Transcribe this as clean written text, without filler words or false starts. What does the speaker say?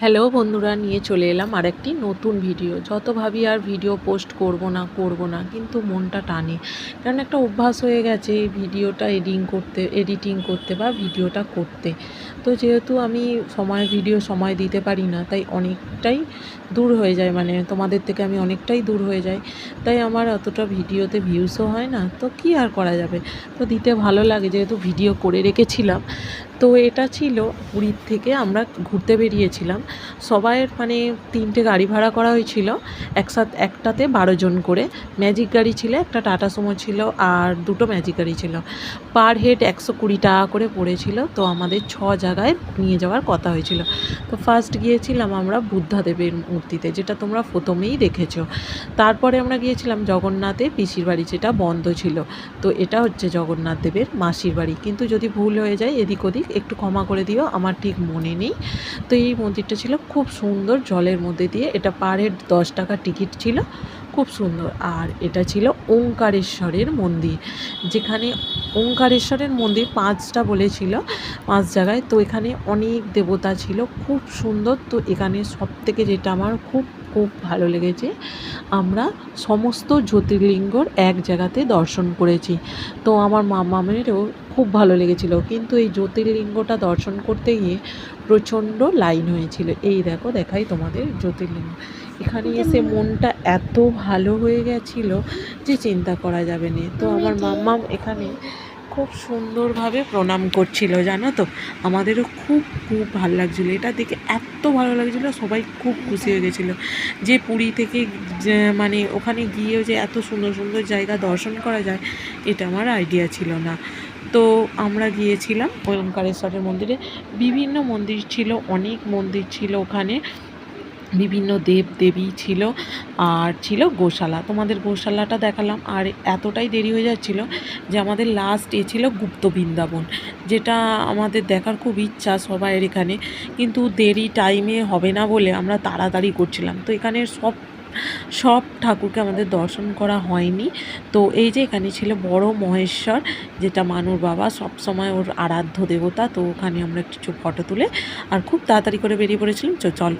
Hello বন্ধুরা, নিয়ে চলে এলাম আরেকটি নতুন ভিডিও। যত ভাবি আর ভিডিও পোস্ট করব না কিন্তু মনটা টানে, কারণ একটা অভ্যাস হয়ে গেছে এই ভিডিওটা এডিটিং করতে বা ভিডিওটা করতে। তো যেহেতু আমি ভিডিও সময় দিতে পারি না, তাই অনেকটাই দূর হয়ে যায়, মানে তোমাদের থেকে আমি অনেকটাই দূর হয়ে যাই। তাই আমার অতটা ভিডিওতে ভিউসও হয় না, তো কি আর করা যাবে, তো দিতে ভালো লাগে যেহেতু ভিডিও করে রেখেছিলাম। তো এটা ছিল পুরীর থেকে আমরা ঘুরতে বেরিয়েছিলাম সবাইয়ের, মানে 3টে গাড়ি ভাড়া করা হয়েছিল একটাতে 12 জন করে। ম্যাজিক গাড়ি ছিল, একটা টাটা সুমো ছিল আর 2টো ম্যাজিক গাড়ি ছিল। পার হেড 120 টাকা করে পড়েছিল। তো আমাদের 6 জায়গায় নিয়ে যাওয়ার কথা হয়েছিল। তো ফার্স্ট গিয়েছিলাম আমরা বুদ্ধাদেবের মূর্তিতে, যেটা তোমরা প্রথমেই দেখেছো। তারপরে আমরা গিয়েছিলাম জগন্নাথের পিসির বাড়ি, যেটা বন্ধ ছিল। তো এটা হচ্ছে জগন্নাথ দেবের মাসির বাড়ি, কিন্তু যদি ভুল হয়ে যায় এদিক ওদিক একটু ক্ষমা করে দিও, আমার ঠিক মনে নেই। তো এই মন্দিরটা ছিল খুব সুন্দর, জলের মধ্যে দিয়ে। এটা পার হেড 10 টাকা টিকিট ছিল, খুব সুন্দর। আর এটা ছিল ওঙ্কারেশ্বরের মন্দির, যেখানে ওঙ্কারেশ্বরের মন্দির 5টা বলেছিল, 5 জায়গায়। তো এখানে অনেক দেবতা ছিল, খুব সুন্দর। তো এখানে সবথেকে যেটা আমার খুব খুব ভালো লেগেছে, আমরা সমস্ত জ্যোতির্লিঙ্গর এক জায়গাতে দর্শন করেছি। তো আমার মামামেরও খুব ভালো লেগেছিল, কিন্তু এই জ্যোতির্লিঙ্গটা দর্শন করতে গিয়ে প্রচণ্ড লাইন হয়েছিল। এই দেখো, দেখাই তোমাদের জ্যোতির্লিঙ্গ। এখানে এসে মনটা এত ভালো হয়ে গেছিল যে চিন্তা করা যাবে না। তো আমার মাম্মাম এখানে খুব সুন্দরভাবে প্রণাম করছিল, জানো তো। আমাদেরও খুব খুব ভালো লাগছিলো, এটা দেখে এত ভালো লাগছিলো, সবাই খুব খুশি হয়ে গেছিলো যে পুরী থেকে মানে ওখানে গিয়েও যে এত সুন্দর সুন্দর জায়গা দর্শন করা যায়, এটা আমার আইডিয়া ছিল না। তো আমরা গিয়েছিলাম ওই ওঙ্কারেশ্বরের মন্দিরে। বিভিন্ন মন্দির ছিল, অনেক মন্দির ছিল ওখানে, বিভিন্ন দেব দেবী ছিল। আর ছিল গোশালা, তোমাদের গোশালাটা দেখালাম। আর এতটাই দেরি হয়ে যাচ্ছিল যে আমাদের লাস্ট ছিল গুপ্ত বৃন্দাবন, যেটা আমাদের দেখার খুব ইচ্ছা সবাইয়ের এখানে, কিন্তু দেরি টাইমে হবে না বলে আমরা তাড়াতাড়ি করছিলাম। তো এখানে সব ঠাকুরকে আমাদের দর্শন করা হয়নি। তো এই যে এখানে ছিল বড় মহেশ্বর, যেটা মানুর বাবা, সব সময় ওর আরাধ্য দেবতা। তো ওখানে আমরা কিছু ফটো তুলে আর খুব তাড়াতাড়ি করে বেরিয়ে পড়েছিলাম। চল